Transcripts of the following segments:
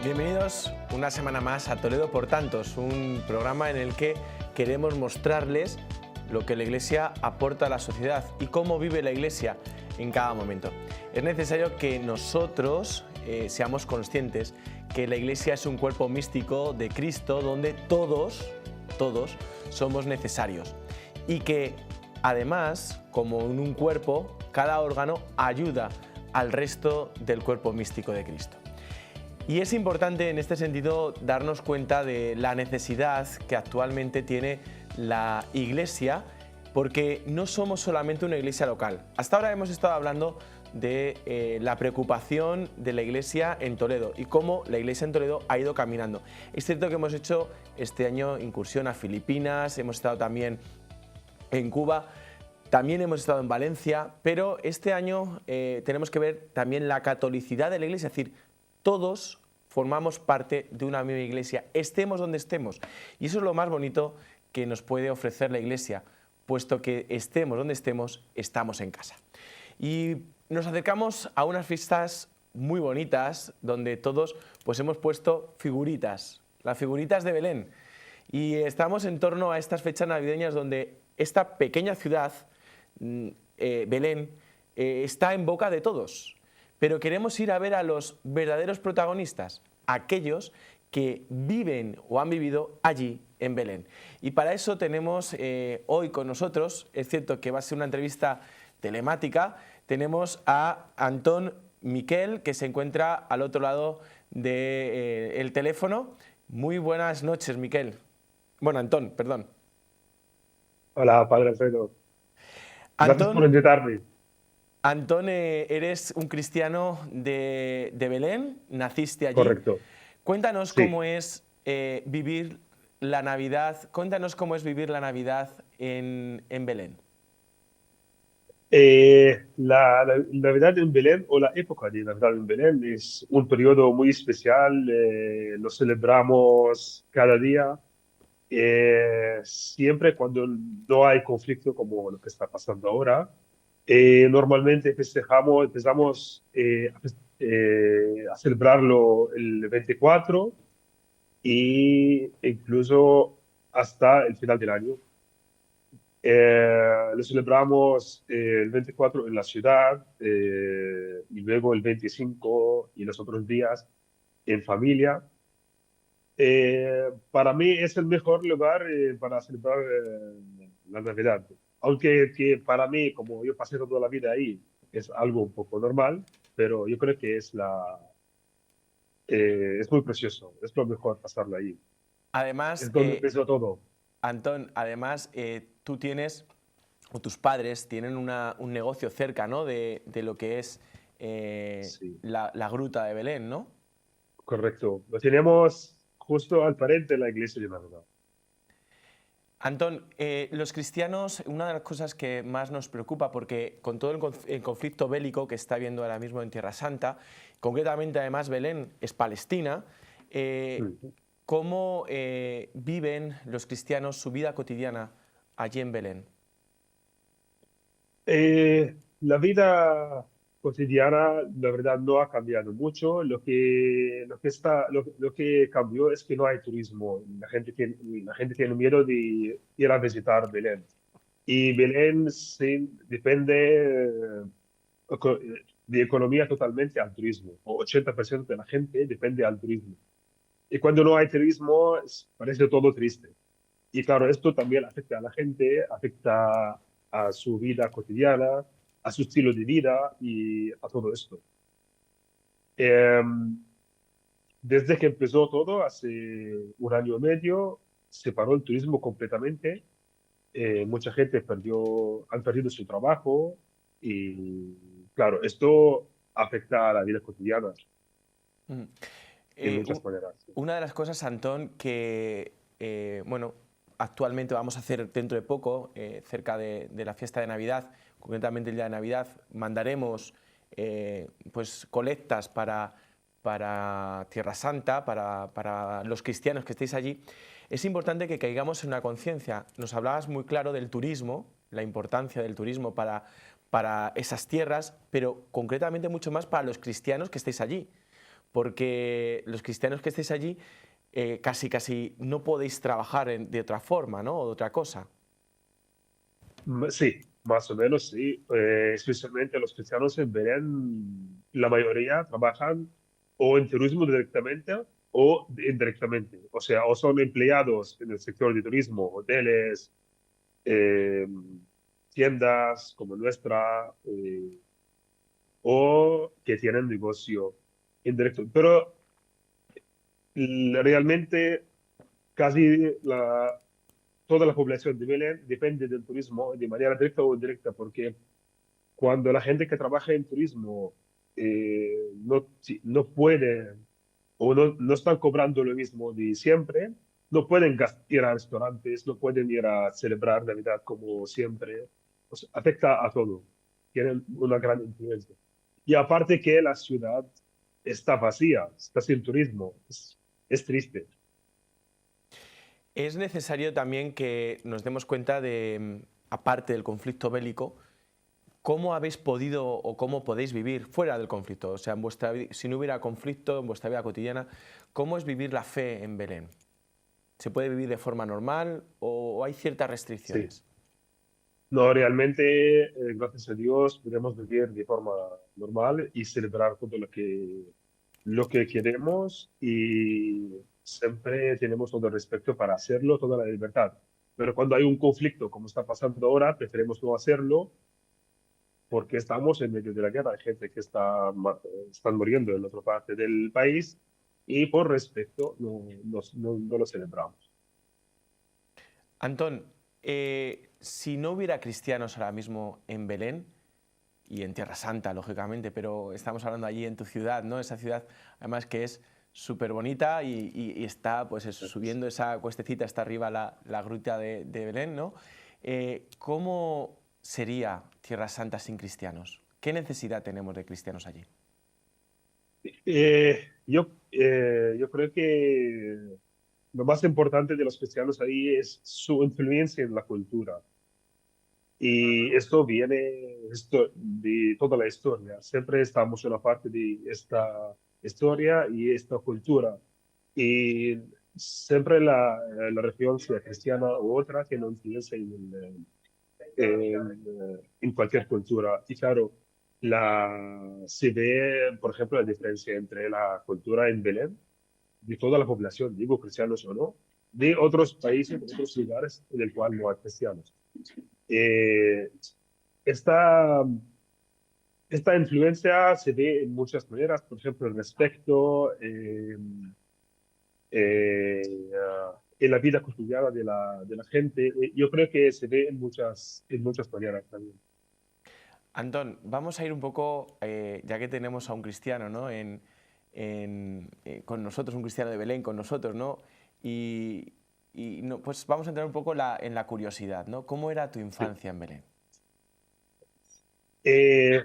Bienvenidos una semana más a Toledo por Tantos, un programa en el que queremos mostrarles lo que la Iglesia aporta a la sociedad y cómo vive la Iglesia en cada momento. Es necesario que nosotros seamos conscientes que la Iglesia es un cuerpo místico de Cristo donde todos somos necesarios y que además, como en un cuerpo, cada órgano ayuda al resto del cuerpo místico de Cristo. Y es importante en este sentido darnos cuenta de la necesidad que actualmente tiene la Iglesia, porque no somos solamente una iglesia local. Hasta ahora hemos estado hablando de la preocupación de la Iglesia en Toledo y cómo la Iglesia en Toledo ha ido caminando. Es cierto que hemos hecho este año incursión a Filipinas, hemos estado también en Cuba, también hemos estado en Valencia, pero este año tenemos que ver también la catolicidad de la Iglesia, es decir, todos formamos parte de una misma iglesia, estemos donde estemos. Y eso es lo más bonito que nos puede ofrecer la Iglesia, puesto que estemos donde estemos, estamos en casa. Y nos acercamos a unas fiestas muy bonitas, donde todos pues hemos puesto figuritas, las figuritas de Belén. Y estamos en torno a estas fechas navideñas donde esta pequeña ciudad, Belén, está en boca de todos. Pero queremos ir a ver a los verdaderos protagonistas, aquellos que viven o han vivido allí en Belén. Y para eso tenemos hoy con nosotros, es cierto que va a ser una entrevista telemática, tenemos a Antón Miquel, que se encuentra al otro lado del teléfono. Muy buenas noches, Miquel. Bueno, Antón, perdón. Hola, Padre Alfredo. Gracias por Antón, invitarme. Antón, eres un cristiano de Belén, naciste allí. Correcto. Cuéntanos Sí. cómo es vivir la Navidad, en Belén. La Navidad en Belén o la época de Navidad en Belén es un periodo muy especial. Lo celebramos cada día, siempre cuando no hay conflicto como lo que está pasando ahora. Normalmente empezamos a celebrarlo el 24 y incluso hasta el final del año. Lo celebramos el 24 en la ciudad, y luego el 25 y los otros días en familia. Para mí es el mejor lugar para celebrar la Navidad. Aunque que para mí, como yo pasé toda la vida ahí, es algo un poco normal, pero yo creo que es muy precioso, es lo mejor pasarlo ahí. Además, Es donde empezó todo. Antón, tú tienes, o tus padres tienen un negocio cerca, ¿no?, de lo que es Sí. la gruta de Belén, ¿no? Correcto. Lo tenemos justo al frente de la iglesia de Navidad. Antón, los cristianos, una de las cosas que más nos preocupa, porque con todo el conflicto bélico que está habiendo ahora mismo en Tierra Santa, concretamente además Belén es Palestina, Mm. ¿cómo viven los cristianos su vida cotidiana allí en Belén? La vida cotidiana, la verdad, no ha cambiado mucho. Lo que cambió es que no hay turismo. La gente tiene miedo de ir a visitar Belén. Y Belén sí, depende eco- de economía totalmente al turismo. O 80% de la gente depende al turismo. Y cuando no hay turismo, parece todo triste. Y claro, esto también afecta a la gente, afecta a su vida cotidiana, a su estilo de vida y a todo esto. Eh, Desde que empezó todo, hace un año y medio, se paró el turismo completamente. Mucha gente han perdido su trabajo y claro, esto afecta a la vida cotidiana Mm. en Eh, muchas u- maneras. Sí. una de las cosas, Antón, que bueno, actualmente vamos a hacer dentro de poco, cerca de la fiesta de Navidad, concretamente el día de Navidad, mandaremos pues colectas para Tierra Santa, para los cristianos que estéis allí. Es importante que caigamos en una conciencia. Nos hablabas muy claro del turismo, la importancia del turismo para esas tierras, pero concretamente mucho más para los cristianos que estéis allí. porque los cristianos que estéis allí casi no podéis trabajar de otra forma, ¿no? O de otra cosa. Sí, más o menos sí. Especialmente los cristianos en Belén, la mayoría trabajan o en turismo directamente o indirectamente. O sea, o son empleados en el sector de turismo, hoteles, eh, tiendas como nuestra, o que tienen negocio indirecto. Pero realmente casi toda la población de Belén depende del turismo de manera directa o indirecta, porque cuando la gente que trabaja en turismo no puede o no están cobrando lo mismo de siempre, no pueden ir a restaurantes, no pueden ir a celebrar Navidad como siempre. O sea, afecta a todo. Tienen una gran influencia. Y aparte que la ciudad está vacía, está sin turismo. Es triste. Es necesario también que nos demos cuenta de, aparte del conflicto bélico, cómo habéis podido o cómo podéis vivir fuera del conflicto. O sea, si no hubiera conflicto en vuestra vida cotidiana, ¿cómo es vivir la fe en Belén? ¿Se puede vivir de forma normal o hay ciertas Sí. restricciones? No, realmente, gracias a Dios, podemos vivir de forma normal y celebrar todo lo que queremos y siempre tenemos todo el respeto para hacerlo, toda la libertad. Pero cuando hay un conflicto, como está pasando ahora, preferimos no hacerlo porque estamos en medio de la guerra. Hay gente que están muriendo en otra parte del país y por respeto no lo celebramos. Antón, si no hubiera cristianos ahora mismo en Belén y en Tierra Santa, lógicamente, pero estamos hablando allí en tu ciudad, ¿no? Esa ciudad, además que es súper bonita y está, pues eso, subiendo esa cuestecita hasta arriba la gruta de Belén, ¿no? ¿Cómo sería Tierra Santa sin cristianos? ¿Qué necesidad tenemos de cristianos allí? Yo creo que lo más importante de los cristianos ahí es su influencia en la cultura. Y esto de toda la historia. Siempre estamos en la parte de esta historia y esta cultura. Y siempre la religión, sea cristiana u otra, tiene influencia en cualquier cultura. Y claro, se ve, por ejemplo, la diferencia entre la cultura en Belén, de toda la población, digo cristianos o no, de otros países, de otros lugares en el cual no hay cristianos. Eh, esta, esta influencia se ve en muchas maneras, por ejemplo, el respeto en la vida cotidiana de la gente. Yo creo que se ve en muchas maneras también. Antón, vamos a ir un poco, ya que tenemos a un cristiano, ¿no? Con nosotros, un cristiano de Belén con nosotros, ¿no? Pues vamos a entrar un poco en la curiosidad, ¿no? ¿Cómo era tu Sí. infancia en Belén? Eh,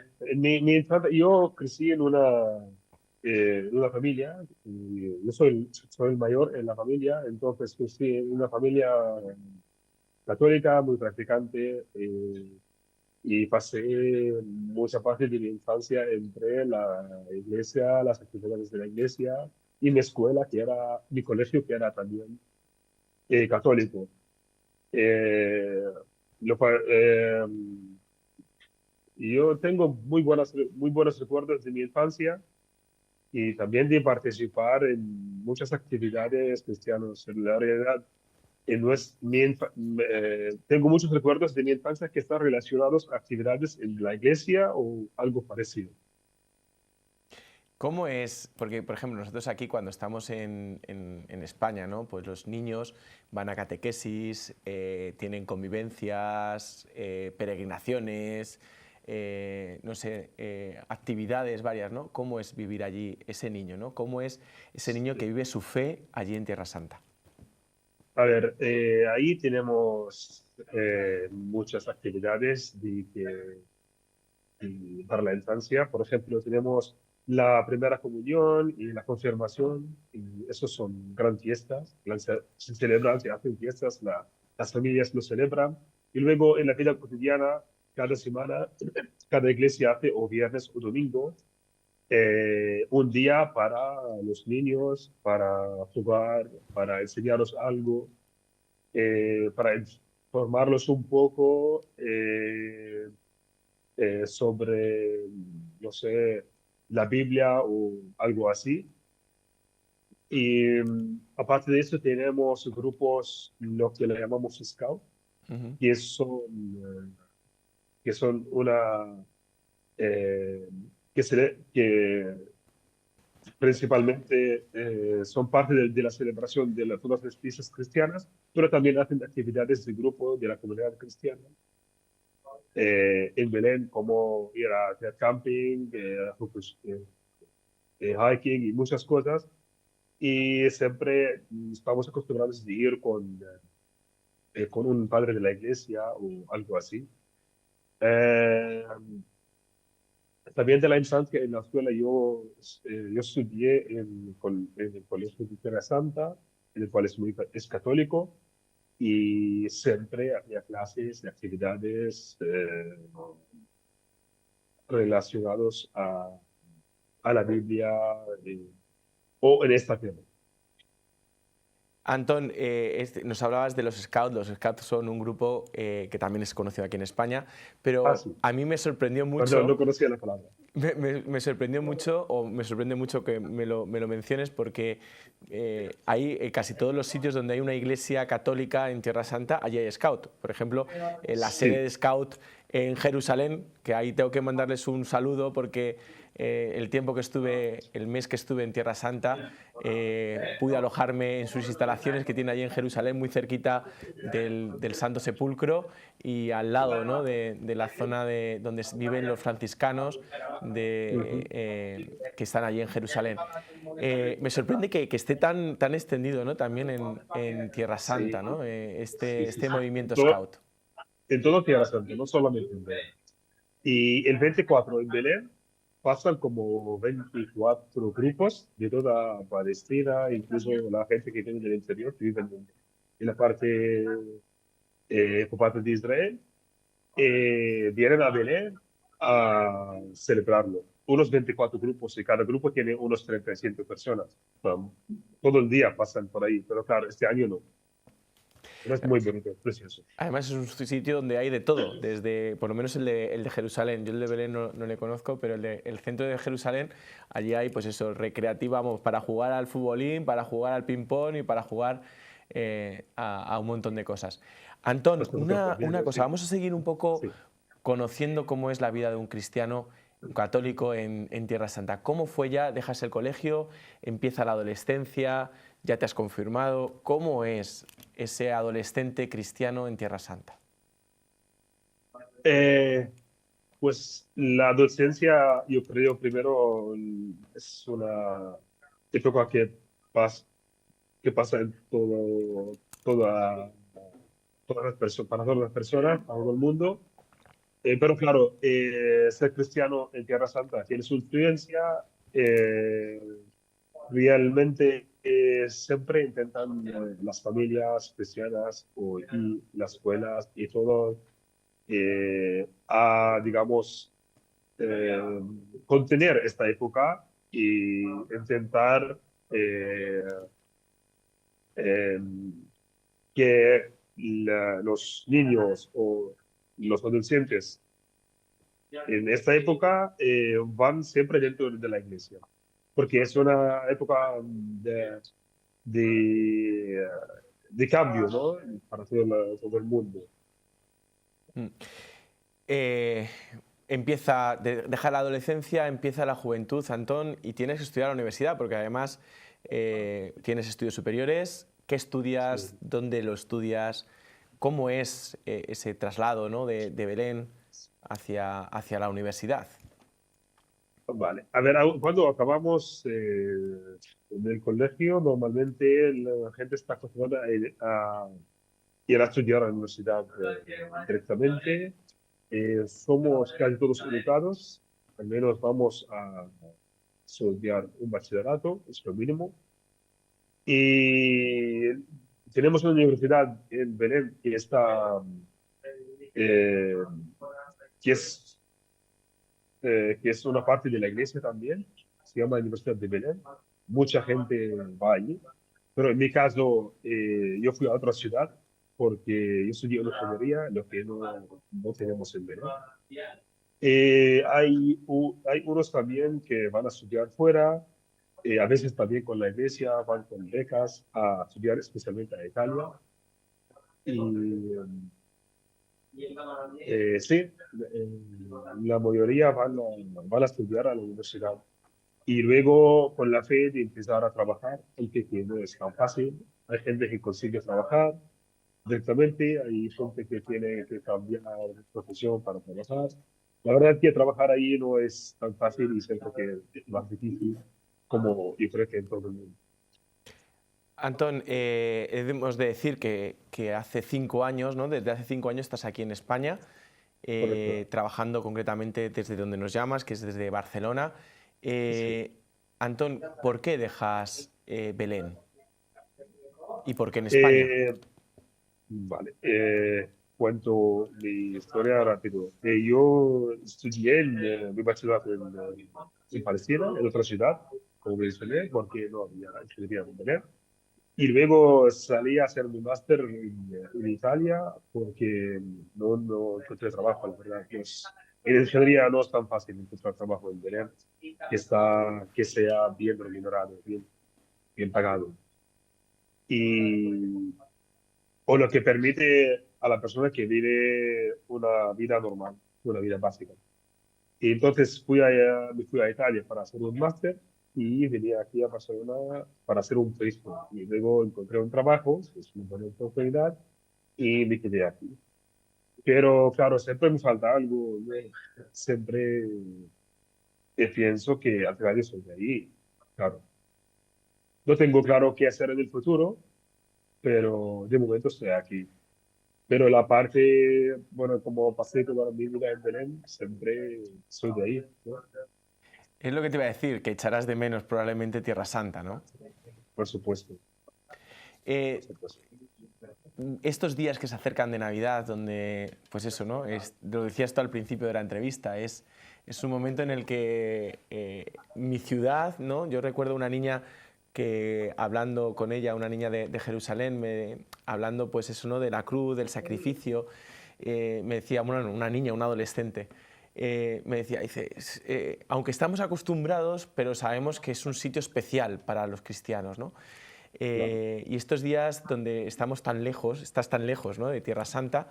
yo crecí en una familia, y yo soy el mayor en la familia, entonces crecí en una familia católica muy practicante, y pasé mucha parte de mi infancia entre la iglesia, las actividades de la iglesia y mi escuela, mi colegio, que era también católico. Eh, lo, pa- eh, yo tengo muy buenos recuerdos de mi infancia y también de participar en muchas actividades cristianas. En la realidad, tengo muchos recuerdos de mi infancia que están relacionados a actividades en la iglesia o algo parecido. ¿Cómo es? Porque, por ejemplo, nosotros aquí cuando estamos en España, ¿no? Pues los niños van a catequesis, tienen convivencias, peregrinaciones, no sé, actividades varias, ¿no? ¿Cómo es vivir allí ese niño, ¿no? ¿Cómo es ese niño que vive su fe allí en Tierra Santa? A ver, ahí tenemos muchas actividades para la infancia. Por ejemplo, tenemos la primera comunión y la confirmación, y esos son grandes fiestas. Se celebran, se hacen fiestas, las familias lo celebran. Y luego en la vida cotidiana, cada semana, cada iglesia hace o viernes o domingo. un día para los niños, para jugar, para enseñarlos algo, para informarlos un poco sobre, no sé, la Biblia o algo así. Y aparte de eso tenemos grupos, lo que le llamamos Scout, Ujú. que son, que son una, eh, que principalmente son parte de la celebración de todas las fiestas cristianas, pero también hacen actividades de grupo de la comunidad cristiana en Belén, como ir a hacer camping, hiking y muchas cosas. Y siempre estamos acostumbrados a ir con un padre de la iglesia o algo así. Eh, También de la infancia en la escuela yo estudié en el Colegio de Tierra Santa, en el cual es católico, y siempre había clases y actividades relacionados a la Biblia o en esta tema. Antón, nos hablabas de los Scouts. Los Scouts son un grupo que también es conocido aquí en España, Ah, pero sí, a mí me sorprendió perdón, no mucho. conocía la palabra. Me sorprendió mucho, o me sorprende mucho que me lo menciones, porque hay casi todos los sitios donde hay una iglesia católica en Tierra Santa, allí hay Scout. Por ejemplo, la sede Sí. de Scout en Jerusalén, que ahí tengo que mandarles un saludo porque el mes que estuve en Tierra Santa, pude alojarme en sus instalaciones que tiene allí en Jerusalén, muy cerquita del Santo Sepulcro y al lado, ¿no?, de la zona donde viven los franciscanos Ujú. que están allí en Jerusalén. Me sorprende que esté tan extendido, ¿no?, también en Tierra Santa, Sí, ¿no?, sí, sí, este sí. movimiento Scout. En todo Tierra Santa, no solamente en Belén. Y el 24 en Belén pasan como 24 grupos de toda Palestina, incluso la gente que viene del interior, que viven en la por parte de Israel, vienen a Belén a celebrarlo. Unos 24 grupos y cada grupo tiene unos 35 personas. Todo el día pasan por ahí, pero claro, este año no. Pero es muy bonito, es precioso. Además es un sitio donde hay de todo, desde por lo menos el de Jerusalén. Yo el de Belén no le conozco, pero el centro de Jerusalén, allí hay pues eso, recreativa, vamos, para jugar al futbolín, para jugar al ping-pong y para jugar a un montón de cosas. Antón, Pues nosotros una también, cosa, sí. vamos a seguir un poco Sí. conociendo cómo es la vida de un cristiano, un católico en Tierra Santa. ¿Cómo fue ya? ¿Dejas el colegio? ¿Empieza la adolescencia? ¿Ya te has confirmado? ¿Cómo es ese adolescente cristiano en Tierra Santa? Eh, Pues la adolescencia, yo creo, primero es una época pas- que pasa en todas las personas, para todas las personas, para todo el mundo. Pero claro, ser cristiano en Tierra Santa tiene su influencia. eh, Realmente siempre intentan las familias cristianas y las escuelas y todo digamos, eh, contener esta época y intentar eh, eh, que los niños o los adolescentes en esta época van siempre dentro de la iglesia, porque es una época de, de cambio, ¿no? Para todo el mundo. Mm. Eh, deja la adolescencia, empieza la juventud, Antón, y tienes que estudiar a la universidad, porque además tienes estudios superiores. ¿Qué estudias? Sí. ¿Dónde lo estudias? ¿Cómo es ese traslado, ¿no?, de Belén hacia la universidad? Vale. A ver, cuando acabamos del colegio, normalmente la gente está acostumbrada a ir a estudiar a la universidad directamente. Somos casi todos educados, al menos vamos a estudiar un bachillerato, es lo mínimo. Y tenemos una universidad en Belén eh, que es, que es una parte de la iglesia también. se llama Universidad de Belén. Mucha gente va allí. Pero en mi caso, yo fui a otra ciudad porque yo estudié ingeniería, lo que no tenemos en Belén. Hay unos también que van a estudiar fuera, a veces también con la iglesia, van con becas a estudiar especialmente a Italia. Y sí, la mayoría van a estudiar a la universidad. Y luego, con la fe de empezar a trabajar, aunque que no es tan fácil, hay gente que consigue trabajar directamente, hay gente que tiene que cambiar de profesión para trabajar. La verdad es que trabajar ahí no es tan fácil y siempre que es más difícil como yo creo que en todo el mundo. Antón, debemos de decir que hace 5 años, ¿no? Desde hace 5 años estás aquí en España, Correcto. trabajando concretamente desde donde nos llamas, que es desde Barcelona. Sí. Antón, ¿por qué dejas Belén? ¿Y por qué en España? Eh, vale. Cuento mi historia rápido. Yo estudié mi bachillerato en Palestina, en otra ciudad, como mencioné, porque no había ingeniería en Belén. Y luego salí a hacer mi máster en Italia porque no encontré trabajo, la verdad. En ingeniería no es tan fácil encontrar trabajo en Belén que sea bien remunerado, bien pagado. Y, o lo que permite a la persona que vive una vida normal, una vida básica. Y entonces me fui a Italia para hacer un máster y venía aquí a Barcelona para hacer un turismo. Y luego encontré un trabajo, es una buena oportunidad, y me quedé aquí. Pero claro, siempre me falta algo. Yo siempre pienso que al final yo soy de ahí. Claro, no tengo claro qué hacer en el futuro, pero de momento estoy aquí. Pero la parte, bueno, como pasé toda mi vida en Belén, siempre soy de ahí, ¿no? Es lo que te iba a decir, que echarás de menos probablemente Tierra Santa, ¿no? Por supuesto, por Eh, supuesto. Estos días que se acercan de Navidad, donde, pues eso, ¿no? Lo decías tú al principio de la entrevista, es un momento en el que mi ciudad, ¿no? Yo recuerdo una niña que hablando con ella, una niña de Jerusalén, hablando pues eso, ¿no? De la cruz, del sacrificio, me decía, bueno, una niña, un adolescente, me decía, dice, aunque estamos acostumbrados, pero sabemos que es un sitio especial para los cristianos, ¿no? Claro. Y estos días donde estamos tan lejos, estás tan lejos, ¿no? De Tierra Santa,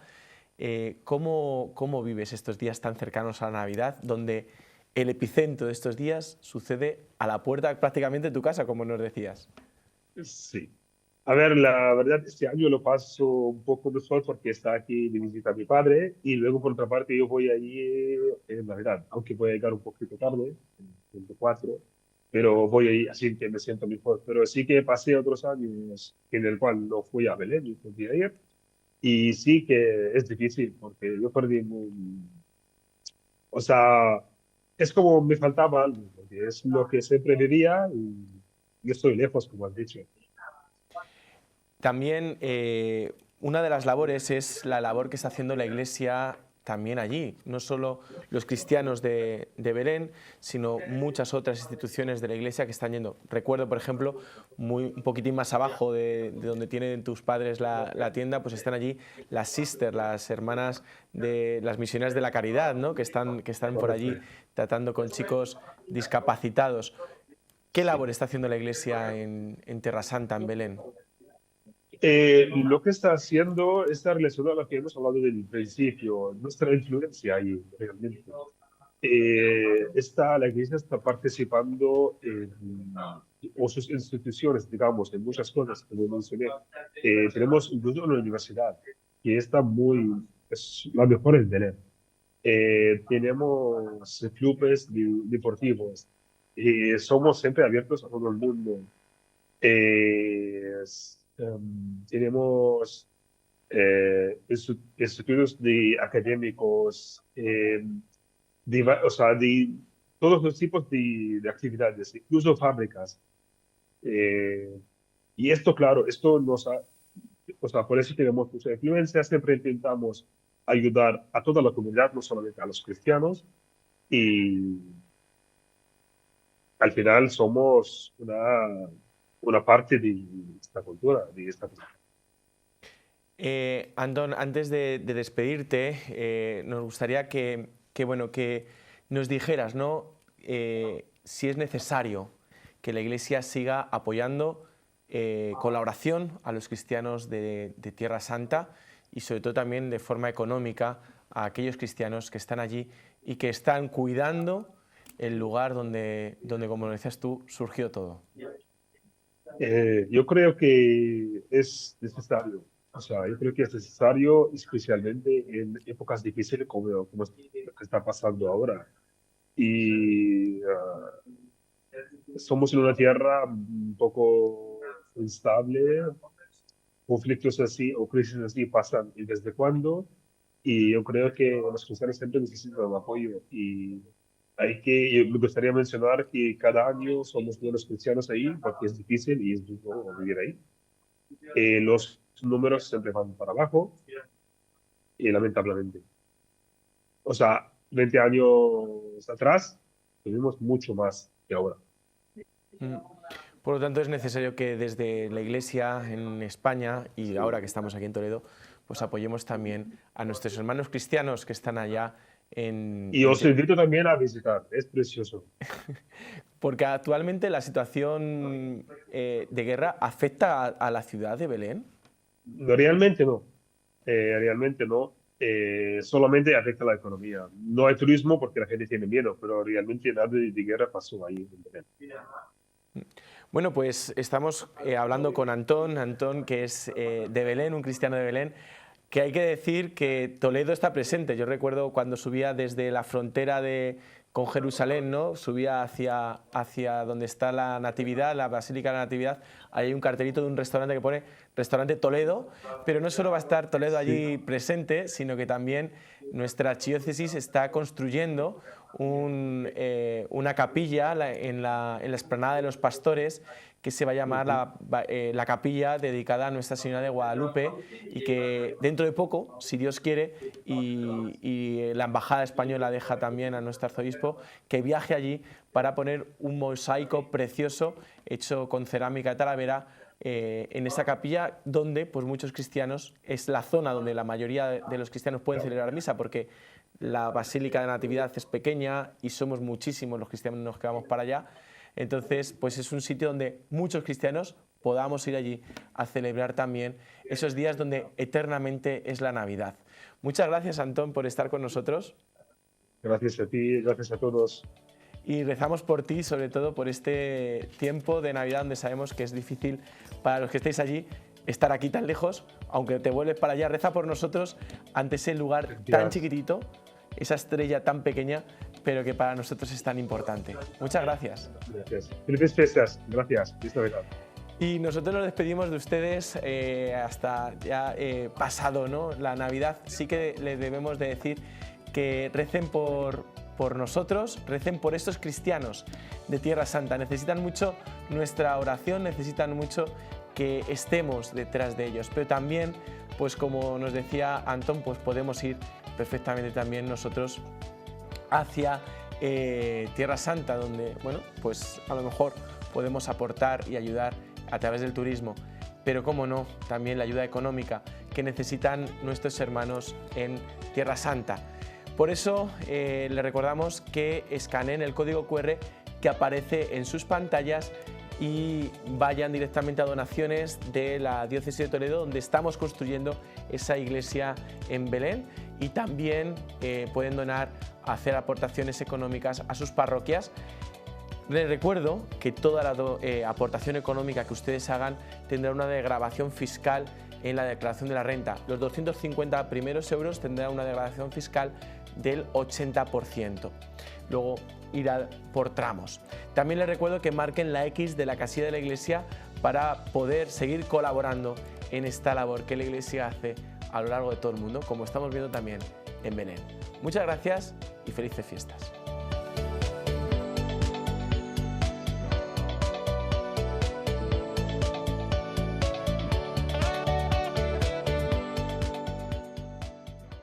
¿cómo vives estos días tan cercanos a la Navidad, donde el epicentro de estos días sucede a la puerta prácticamente de tu casa, como nos decías? Sí. A ver, la verdad, este año lo paso un poco mejor porque está aquí de visita mi padre y luego por otra parte yo voy allí en Navidad, aunque voy a llegar un poquito tarde, en 24, pero voy ahí así que me siento mejor. Pero sí que pasé otros años en el cual no fui a Belén y podía ir y sí que es difícil porque yo perdí o sea, es como me faltaba algo, porque es lo que siempre vivía y yo estoy lejos, como has dicho. También una de las labores es la labor que está haciendo la Iglesia también allí, no solo los cristianos de Belén, sino muchas otras instituciones de la Iglesia que están yendo. Recuerdo, por ejemplo, un poquitín más abajo de donde tienen tus padres la tienda, pues están allí las sisters, las hermanas de las misioneras de la caridad, ¿no? que están por Correcto. allí tratando con chicos discapacitados. ¿Qué Sí. labor está haciendo la Iglesia en Terra Santa, en Belén? Lo que está haciendo está relacionado a lo que hemos hablado del principio, nuestra influencia ahí, realmente. La Iglesia está participando o sus instituciones, digamos, en muchas cosas, como mencioné. Tenemos incluso una universidad que es la mejor en Belén. Tenemos clubes deportivos y somos siempre abiertos a todo el mundo. Tenemos estudios académicos, o sea, de todos los tipos de actividades, incluso fábricas. Eh, y esto, claro, o sea, por eso tenemos mucha influencia, siempre intentamos ayudar a toda la comunidad, no solamente a los cristianos, y al final somos una parte de esta cultura, de esta cultura. Antón, antes de despedirte, nos gustaría bueno, que nos dijeras, ¿no? Si es necesario que la Iglesia siga apoyando con la oración a los cristianos de Tierra Santa y sobre todo también de forma económica a aquellos cristianos que están allí y que están cuidando el lugar donde como decías tú, surgió todo. Yo creo que es necesario. O sea, yo creo que es necesario, especialmente en épocas difíciles como lo que está pasando ahora. Y somos en una tierra un poco instable, conflictos así o crisis así pasan y desde cuándo. Y yo creo que los cristianos siempre necesitan apoyo. Y me gustaría mencionar que cada año somos buenos cristianos ahí, porque es difícil y es duro vivir ahí. Los números siempre van para abajo, y lamentablemente. O sea, 20 años atrás tuvimos mucho más que ahora. Por lo tanto, es necesario que desde la Iglesia en España y ahora que estamos aquí en Toledo, pues apoyemos también a nuestros hermanos cristianos que están allá Y os invito también a visitar, es precioso. Porque actualmente la situación de guerra afecta a la ciudad de Belén. No, realmente no. Realmente no. Solamente afecta la economía. No hay turismo porque la gente tiene miedo, pero realmente nada de guerra pasó ahí en Belén. Bueno, pues estamos hablando con Antón, que es de Belén, un cristiano de Belén, que hay que decir que Toledo está presente. Yo recuerdo cuando subía desde la frontera con Jerusalén, ¿no? Subía hacia donde está la Natividad, la Basílica de la Natividad. Ahí hay un cartelito de un restaurante que pone Restaurante Toledo, pero no solo va a estar Toledo allí presente, sino que también nuestra archidiócesis está construyendo una capilla en la explanada de los Pastores, que se va a llamar la capilla dedicada a Nuestra Señora de Guadalupe, y que dentro de poco, si Dios quiere, y la Embajada Española deja también a nuestro arzobispo que viaje allí para poner un mosaico precioso hecho con cerámica de Talavera en esa capilla, donde pues muchos cristianos, es la zona donde la mayoría de los cristianos pueden celebrar misa, porque la Basílica de la Natividad es pequeña y somos muchísimos los cristianos que vamos para allá. Entonces, pues es un sitio donde muchos cristianos podamos ir allí a celebrar también esos días donde eternamente es la Navidad. Muchas gracias, Antón, por estar con nosotros. Gracias a ti, gracias a todos. Y rezamos por ti, sobre todo por este tiempo de Navidad donde sabemos que es difícil para los que estéis allí estar aquí tan lejos. Aunque te vuelves para allá, reza por nosotros ante ese lugar tan chiquitito, esa estrella tan pequeña, pero que para nosotros es tan importante. Muchas gracias. Gracias. Felices fiestas. Gracias. Listo, y nosotros nos despedimos de ustedes hasta ya pasado, ¿no? La Navidad. Sí que les debemos de decir que recen por nosotros, recen por estos cristianos de Tierra Santa. Necesitan mucho nuestra oración, necesitan mucho que estemos detrás de ellos. Pero también, pues como nos decía Antón, pues podemos ir perfectamente también nosotros hacia Tierra Santa, donde, bueno, pues a lo mejor podemos aportar y ayudar a través del turismo, pero cómo no, también la ayuda económica que necesitan nuestros hermanos en Tierra Santa. Por eso les recordamos que escaneen el código QR que aparece en sus pantallas y vayan directamente a donaciones de la Diócesis de Toledo, donde estamos construyendo esa iglesia en Belén, y también pueden donar, hacer aportaciones económicas a sus parroquias. Les recuerdo que toda la aportación económica que ustedes hagan tendrá una degradación fiscal en la declaración de la renta. Los 250 primeros euros tendrán una degradación fiscal del 80%. Luego irá por tramos. También les recuerdo que marquen la X de la casilla de la Iglesia para poder seguir colaborando en esta labor que la Iglesia hace a lo largo de todo el mundo, como estamos viendo también en Belén. Muchas gracias y felices fiestas.